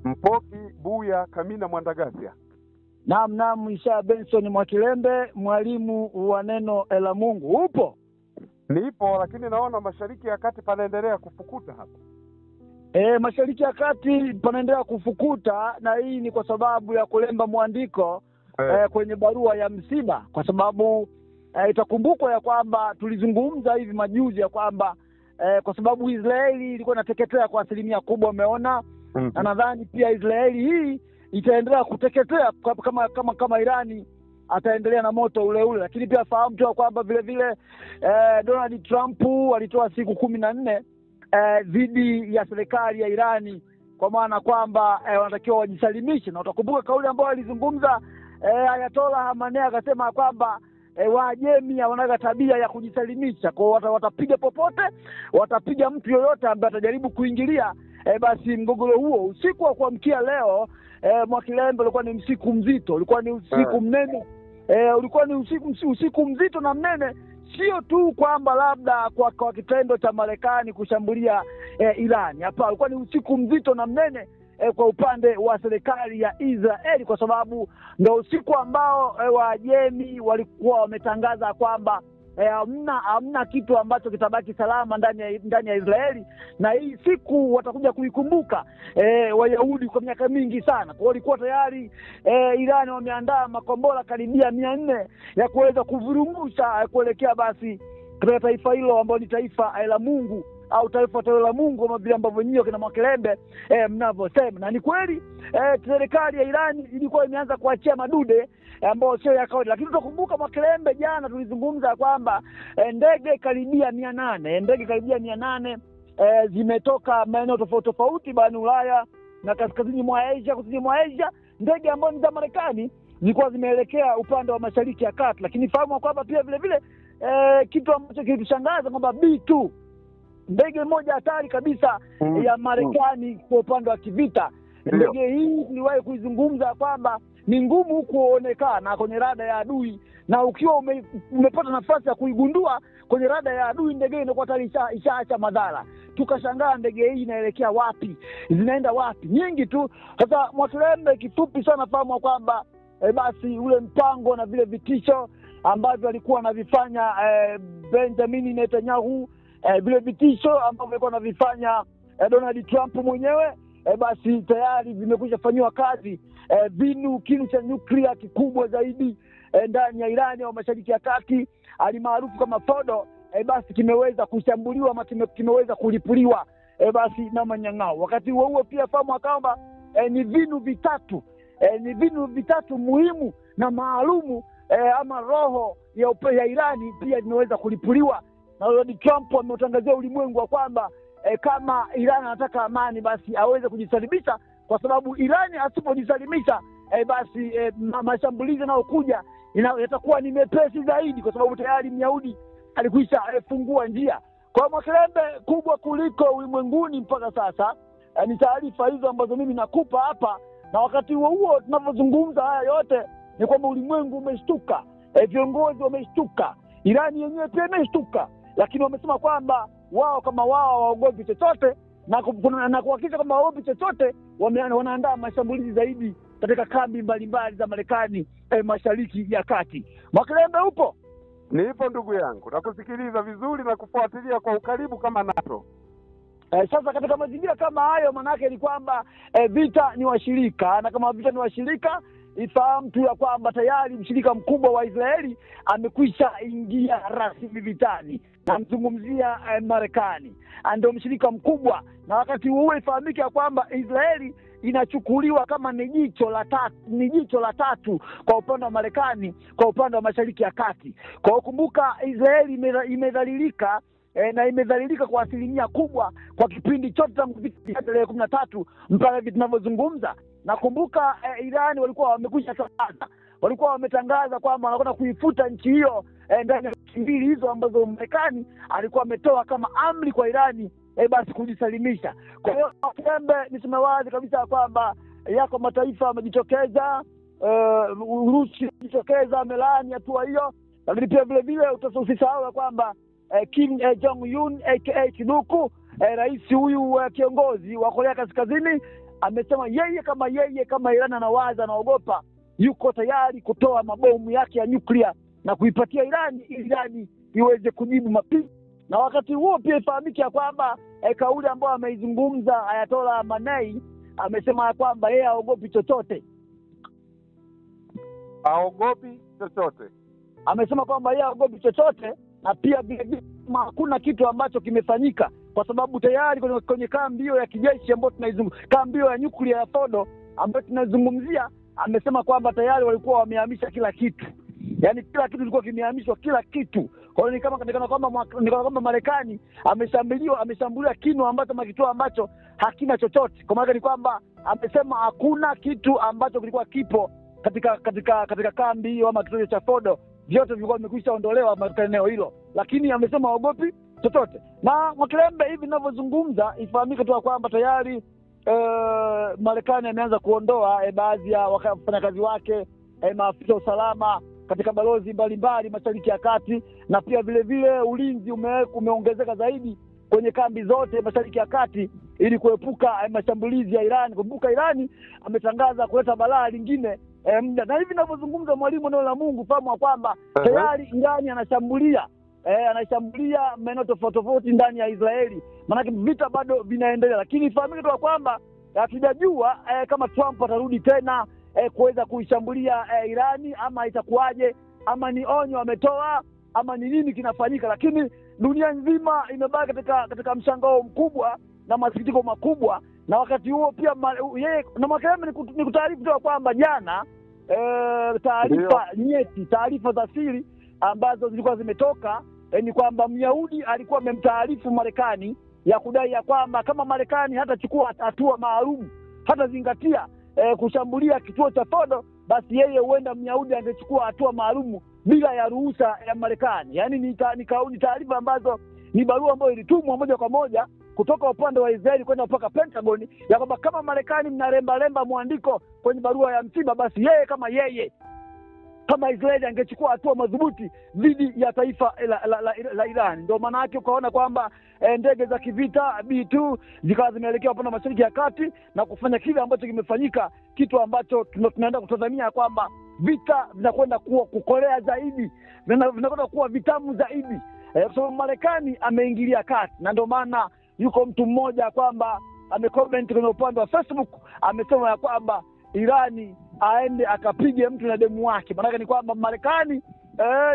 Mpoki Buya Kamina Mwandagasia. Naam, Isaya Benson Mwakilembe, mwalimu wa neno la Mungu. Upo? Nipo, lakini naona Mashariki ya Kati panaendelea kufukuta hapa. Mashariki ya Kati panaendelea kufukuta, na hii ni kwa sababu ya kulemba mwandiko kwenye barua ya msiba, kwa sababu itakumbukwa ya kwamba tulizungumza hivi majuzi ya kwamba kwa sababu Israeli ilikuwa inateketea kwa asilimia kubwa, umeona. Na nadhani pia Israeli hii itaendelea kuteketea kama Irani ataendelea na moto ule ule. Lakini pia fahamu tu kwamba vile vile Donald Trump alitoa siku 14 dhidi ya serikali ya Irani, kwa maana kwamba wanatakiwa wajisalimishe. Na utakumbuka kauli ambayo alizungumza Ayatollah Khamenei, akasema kwamba Waajemi wanaga tabia ya kujisalimisha, kwa watapiga popote, watapiga mtu yoyote ambaye atajaribu kuingilia basi mgogoro huo. Usiku wa kuamkia leo Mwakilembe ulikuwa ni usiku mzito, ulikuwa ni usiku mnene, ulikuwa ni usiku mzito na mnene, sio tu kwamba labda kwa kitendo cha Marekani kushambulia Irani. Hapa ulikuwa ni usiku mzito na mnene kwa upande wa serikali ya Israeli, kwa sababu ndio usiku ambao Waajemi walikuwa wametangaza kwamba hamna kitu ambacho kitabaki salama ndani ya Israeli, na hii siku watakuja kuikumbuka Wayahudi kwa miaka mingi sana. Kwa walikuwa tayari Irani wameandaa makombora karibia 400 ya kuweza kuvurumusha kuelekea basi katika taifa hilo ambalo ni taifa la Mungu, au taifa la Mungu kama vile ambavyo nyinyi kina Mwakilembe mnavyosema. Na ni kweli serikali ya Irani ilikuwa imeanza kuachia madude ambao sio ya kawaida. Lakini tutakumbuka Mwakilembe, jana tulizungumza kwamba ndege karibia 800 zimetoka maeneo tofauti barani Ulaya na kaskazini mwa Asia, ndege ambazo ni za Marekani zilikuwa zimeelekea upande wa Mashariki ya Kati. Lakini fahamu kwamba pia vile vile kitu ambacho kilitushangaza kwamba B2, ndege moja hatari kabisa ya Marekani kwa upande wa kivita. Ndege hii niliwahi kuizungumza kwamba ni ngumu kuonekana kwenye rada ya adui, na ukiwa umepata nafasi ya kuigundua kwenye rada ya adui, ndege inakuwa tayari ishaacha madhara. Tukashangaa ndege hii inaelekea wapi, zinaenda wapi, nyingi tu. Sasa Mwakilembe, kifupi sana fahamu kwamba basi ule mpango na vile vitisho ambavyo alikuwa anavifanya Benjamin Netanyahu, vile vitisho ambavyo alikuwa anavifanya Donald Trump mwenyewe, basi tayari vimekwisha fanywa kazi. Kinu cha nyuklia kikubwa zaidi ndani ya Irani au Mashariki ya Kati, alimaarufu kama Fordo, basi kimeweza kushambuliwa ama kimeweza kulipuliwa basi na manyang'ao. Wakati huo pia fahamu kwamba ni vinu vitatu muhimu na maalumu ama roho ya Irani pia imeweza kulipuliwa. Na Donald Trump ameutangazia ulimwengu kwamba kama Irani anataka amani, basi aweze kujisalimisha, kwa sababu Irani asipojisalimisha basi mashambulizi yanayokuja yatakuwa ni mepesi zaidi, kwa sababu tayari Myahudi alikwisha fungua njia. Kwa Mwakilembe, kubwa kuliko ulimwenguni mpaka sasa ni taarifa hizo ambazo mimi nakupa hapa. Na wakati huo tunapozungumza haya yote ni kwamba ulimwengu umeshtuka, viongozi wameshtuka, Irani yenyewe pia imeshtuka, lakini wamesema kwamba wao kama wao hawaogopi chochote, na kuhakikisha kwamba hawaogopi chochote, wanaandaa mashambulizi zaidi katika kambi mbalimbali za Marekani Mashariki ya Kati. Mwakilembe, upo? Nipo ndugu yangu, nakusikiliza vizuri na kufuatilia kwa ukaribu kama NATO. Sasa katika mazingira kama hayo, manake ni kwamba vita ni washirika, na kama vita ni washirika, ifahamu tu ya kwamba tayari mshirika mkubwa wa Israeli amekwisha ingia rasmi vitani. Namzungumzia Marekani, ndio mshirika mkubwa. Na wakati huo ifahamike ya kwamba Israeli inachukuliwa kama ni jicho la tatu kwa upande wa Marekani, kwa upande wa Mashariki ya Kati. Kwa kumbuka, Israeli imedhalilika na imedhalilika kwa asilimia kubwa kwa kipindi chote tangu vita tarehe 13 mpaka hivi tunavyozungumza. Nakumbuka Irani walikuwa wametangaza kwamba wanakwenda kuifuta nchi hiyo ndani ya wiki mbili hizo ambazo Marekani alikuwa ametoa kama amri kwa Irani basi kujisalimisha. Kwa hiyo Mwakilembe, niseme wazi kabisa kwamba yako mataifa yamejitokeza, Urusi imejitokeza, amelaani hatua hiyo. Lakini pia vile vile usisahau kwamba Kim Jong Un aka Kiduku, rais huyu kiongozi wa Korea Kaskazini, amesema yeye kama Iran anawaza, anaogopa, yuko tayari kutoa mabomu yake ya nyuklia na kuipatia Irani iweze kujibu mapigo. Na wakati huo pia ifahamike ya kwamba kauli ambayo ameizungumza Ayatollah Khamenei, amesema ya kwamba yeye haogopi chochote. Haogopi chochote. Amesema kwamba yeye haogopi chochote, na pia hakuna kitu ambacho kimefanyika, kwa sababu tayari kwenye kambi hiyo ya kijeshi ambayo tunaizungumzia, kambi hiyo ya nyuklia ya Fordo ambayo tunazungumzia, amesema kwamba tayari walikuwa wamehamisha kila kitu. Yaani kila kitu kilikuwa kimehamishwa, kila kitu. Kwa hiyo ni kama kwamba Marekani ameshambulia kinu ambacho kituo ambacho hakina chochote. Kwa maana ni kwamba amesema hakuna kitu ambacho kilikuwa kipo katika kambi hiyo ama kituo cha Fordo, vyote vilikuwa vimekwisha ondolewa katika eneo hilo. Lakini amesema haogopi chochote. Na Mwakilembe, hivi ninavyozungumza, ifahamike tu kwamba tayari Marekani ameanza kuondoa baadhi ya wafanyakazi wake, maafisa usalama katika balozi mbalimbali Mashariki ya Kati, na pia vile vile ulinzi umeongezeka zaidi kwenye kambi zote Mashariki ya Kati ili kuepuka mashambulizi ya Iran. Kumbuka Iran ametangaza kuleta balaa lingine na hivi ninavyozungumza, mwalimu, neno la Mungu, fahamu kwamba tayari Iran anashambulia maeneo tofauti ndani ya Israeli. Maana vita bado vinaendelea, lakini ifahamike tu kwamba hatujajua kama Trump atarudi tena kuweza kuishambulia Irani ama itakuwaje, ama ni onyo ametoa, ama ni nini kinafanyika. Lakini dunia nzima imebaki katika mshangao mkubwa na masikitiko makubwa. Na wakati huo pia yeye na Makeleme ni kutaarifu tu kwamba jana taarifa nyeti, taarifa za siri ambazo zilikuwa zimetoka ni kwamba Myahudi alikuwa amemtaarifu Marekani ya kudai ya kwamba kama Marekani hatachukua hatua maalum, hatazingatia kushambulia kituo cha Fordo, basi yeye huenda Myahudi angechukua hatua maalum bila ya ruhusa ya Marekani. Yaani ni taarifa ambazo ni barua ambayo ilitumwa moja kwa moja kutoka upande wa Israeli kwenda mpaka Pentagon ya kwamba kama Marekani mnaremba mwandiko kwenye barua ya msiba, basi yeye kama Israeli angechukua hatua madhubuti dhidi ya taifa la Iran. Ndio maana yake ukaona kwamba ndege za kivita B2 zikawa zimeelekea upande wa Mashariki ya Kati na kufanya kile ambacho kimefanyika, kitu ambacho tunaenda kutazamia kwamba vita vinakwenda kukolea zaidi, vinakwenda kuwa vitamu zaidi, kwa sababu Marekani ameingilia kati. Na ndio maana yuko mtu mmoja kwamba amecomment kwenye upande wa Facebook, amesema ya kwamba Irani aende akapige mtu na demu wake. Maana ni kwamba Marekani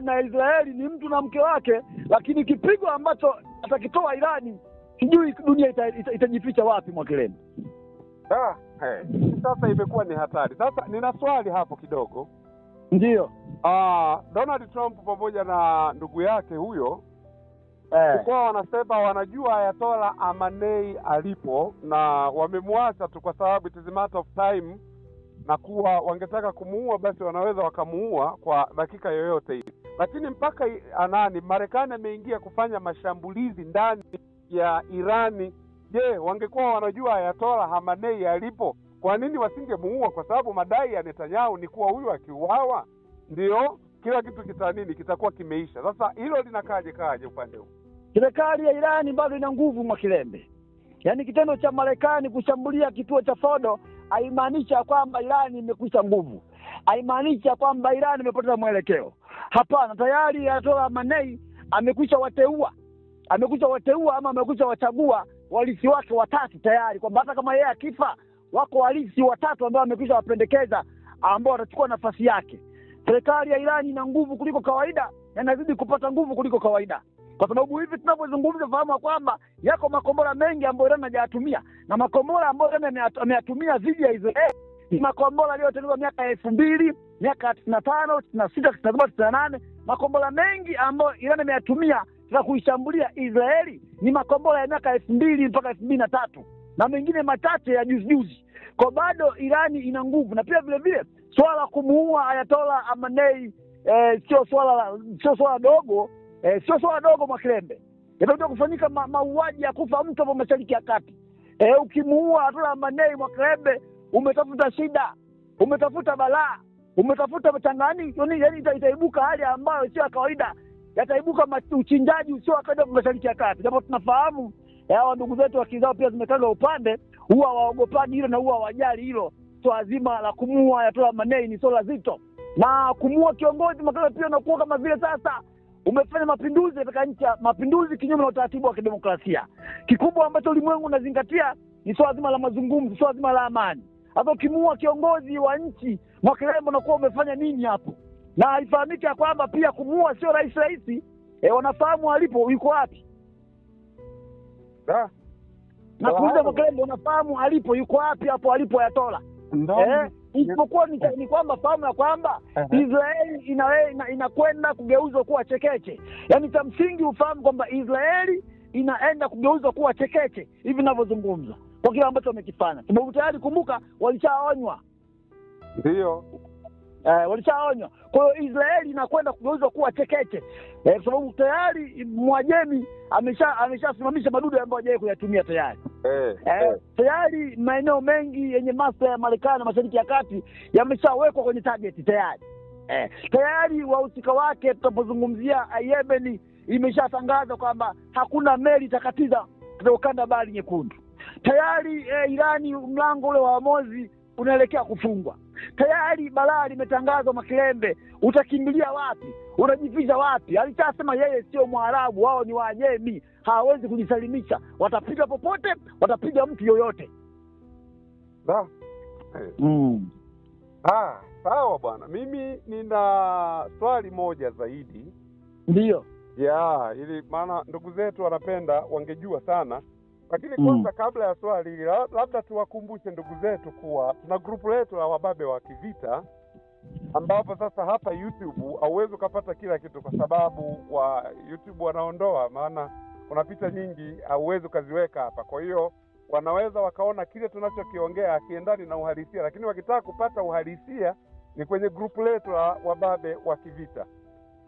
na Israeli ni mtu na mke wake, lakini kipigo ambacho atakitoa Irani, sijui dunia itajificha wapi, Mwakeleme. Sasa imekuwa ni hatari. Sasa nina swali hapo kidogo. Ndio. Donald Trump pamoja na ndugu yake huyo kwa wanasema wanajua Ayatollah Khamenei alipo na wamemwacha tu kwa sababu it is a matter of time, na kuwa wangetaka kumuua basi wanaweza wakamuua kwa dakika yoyote ile. Lakini mpaka Marekani ameingia kufanya mashambulizi ndani ya Irani. Je, wangekuwa wanajua Ayatollah Khamenei alipo, kwa nini wasingemuua? Kwa sababu madai ya Netanyahu ni kuwa huyu akiuawa ndio kila kitu kitakuwa kimeisha. Sasa hilo linakaje upande huu? Serikali ya Irani bado ina nguvu, Mwakilembe. Yaani kitendo cha Marekani kushambulia kituo cha Fordo haimaanisha kwamba Irani imekwisha nguvu, haimaanisha kwamba Irani imepoteza mwelekeo. Hapana, tayari Ayatollah Khamenei amekwisha wateua ama amekwisha wachagua walisi wake watatu tayari, kwamba hata kama yeye akifa wako walisi watatu ambao amekwisha wapendekeza ambao watachukua nafasi yake. Serikali ya Irani ina nguvu kuliko kawaida na inazidi kupata nguvu kuliko kawaida. Kwa sababu hivi tunapozungumza, fahamu kwamba yako makombora mengi ambayo Iran hajayatumia, na makombora ambayo Iran ameyatumia dhidi ya Israeli ni makombora yaliyotengenezwa miaka ya 2000, miaka 95, 96, 97, 98. Makombora mengi ambayo Iran ameyatumia na kuishambulia Israeli ni makombora ya miaka 2000 mpaka 2003 na mengine machache ya juzi. Kwa bado Irani ina nguvu. Na pia vile vile swala kumuua Ayatollah Khamenei sio swala dogo. Sio swala dogo, Mwakilembe. Yatakuja kufanyika mauaji ya kufa mtu hapo Mashariki ya Kati. Ukimuua Ayatollah Khamenei, Mwakilembe, umetafuta shida, umetafuta balaa, umetafuta mchangani. Yaani itaibuka hali ambayo sio kawaida. Yataibuka uchinjaji usio kawaida Mashariki ya Kati. Japo tunafahamu hawa ndugu zetu wakizao pia zimekanga upande huwa waogopaji hilo na huwa wajali hilo. Swala zima la kumuua Ayatollah Khamenei ni swala zito, na kumuua kiongozi Makelele pia unakuwa kama vile sasa umefanya mapinduzi katika nchi, mapinduzi kinyume na utaratibu wa kidemokrasia. Kikubwa ambacho ulimwengu unazingatia ni swala zima la mazungumzo, swala zima la amani. Hapo kimuua kiongozi wa nchi Makelele unakuwa umefanya nini hapo? Na haifahamiki ya kwamba pia kumuua sio rahisi. Wanafahamu alipo, yuko wapi? Na kuuliza Makelele, unafahamu alipo, yuko wapi hapo alipo Ayatollah? Isipokuwa ni kwamba fahamu ya kwamba Israeli inakwenda kugeuzwa kuwa chekeche. Yaani cha msingi ufahamu kwamba Israeli inaenda kugeuzwa kuwa chekeche hivi ninavyozungumza, kwa kile ambacho wamekifanya. Sababu tayari kumbuka walishaonywa. Ndio. Walishaonywa. Kwa hiyo Israeli inakwenda kugeuzwa kuwa chekeche. Kwa sababu tayari Mwajemi ameshasimamisha madudu ambayo hajawahi kuyatumia tayari. Tayari maeneo mengi yenye maslahi ya Marekani na Mashariki ya Kati yameshawekwa kwenye target tayari. Tayari wahusika wake, tunapozungumzia Yemen, imeshatangaza kwamba hakuna meli itakatiza kutoka ukanda bahari nyekundu. Tayari Irani, mlango ule wa Hormuz unaelekea kufungwa. Tayari balaa limetangazwa Makilembe, utakimbilia wapi? Unajificha wapi? Alishasema yeye sio Mwarabu, wao ni Waajemi, hawawezi kujisalimisha, watapiga popote, watapiga mtu yoyote. Sawa bwana, mimi nina swali moja zaidi. Ndio. Ili maana ndugu zetu wanapenda wangejua sana. Lakini kwanza kabla ya swali hili, labda tuwakumbushe ndugu zetu kuwa tuna grupu letu la Wababe wa Kivita, ambapo sasa hapa YouTube hauwezi ukapata kila kitu kwa sababu wa YouTube wanaondoa, maana kuna picha nyingi hauwezi ukaziweka hapa. Kwa hiyo wanaweza wakaona kile tunachokiongea akiendani na uhalisia, lakini wakitaka kupata uhalisia ni kwenye grupu letu la Wababe wa Kivita.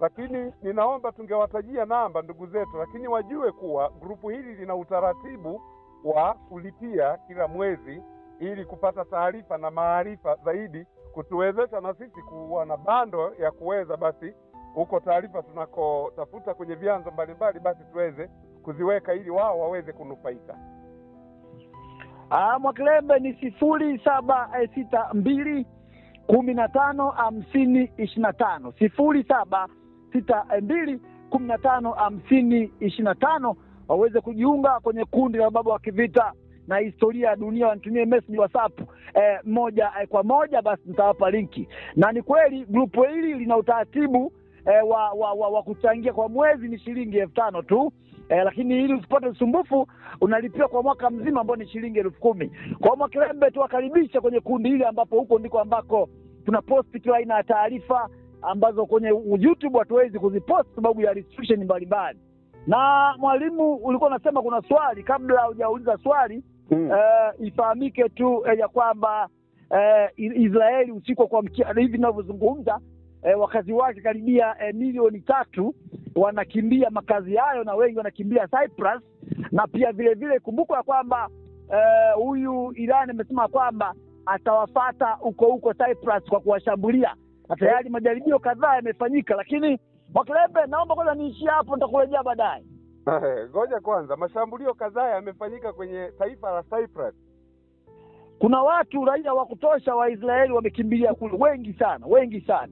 Lakini ninaomba tungewatajia namba ndugu zetu, lakini wajue kuwa grupu hili lina utaratibu wa kulipia kila mwezi ili kupata taarifa na maarifa zaidi, kutuwezesha na sisi kuwa na bando ya kuweza basi huko taarifa tunakotafuta kwenye vyanzo mbalimbali basi tuweze kuziweka ili wao waweze kunufaika. Makilembe ni 0762 155025 0762155025 waweze kujiunga kwenye kundi la Baba wa Kivita na historia ya dunia. Wanitumie message WhatsApp moja kwa moja, basi nitawapa linki. Na ni kweli grupu hili lina utaratibu wa kuchangia kwa mwezi ni shilingi 5,000 tu. Lakini ili usipate usumbufu unalipia kwa mwaka mzima ambao ni shilingi 10,000. Kwa Makilembe tuwakaribisha kwenye kundi hili, ambapo huko ndiko ambako tuna post kila aina ya taarifa ambazo kwenye YouTube hatuwezi kuzipost sababu ya restriction mbalimbali. Na mwalimu, ulikuwa unasema kuna swali, kabla hujauliza swali ifahamike tu ya kwamba Israeli usiku kwa mchana hivi ninavyozungumza, wakazi wake karibia milioni 3 wanakimbia makazi hayo, na wengi wanakimbia Cyprus. Na pia vile vile kumbuka kwamba huyu Iran amesema kwamba atawafata huko Cyprus kwa kuwashambulia, na tayari majaribio kadhaa yamefanyika. Lakini Makilembe, naomba kwanza niishie hapo, nitakurejea baadaye. Ngoja kwanza, mashambulio kadhaa yamefanyika kwenye taifa la Cyprus. Kuna watu raia wa kutosha wa Israeli wamekimbilia kule, wengi sana.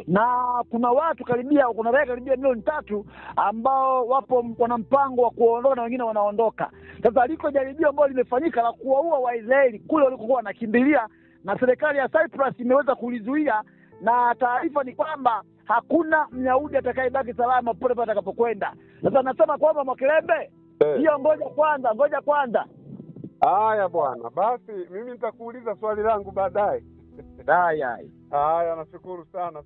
Na kuna watu kuna raia karibia milioni 3 ambao wana mpango wa kuondoka na wengine wanaondoka. Sasa liko jaribio ambalo limefanyika la kuwaua Waisraeli kule walikokuwa wanakimbilia, na serikali ya Cyprus imeweza kulizuia, na taarifa ni kwamba hakuna Myahudi atakayebaki salama popote pale atakapokwenda. Sasa nasema kwamba Makilembe, hiyo ngoja kwanza. Haya bwana, basi mimi nitakuuliza swali langu baadaye. Haya, nashukuru sana.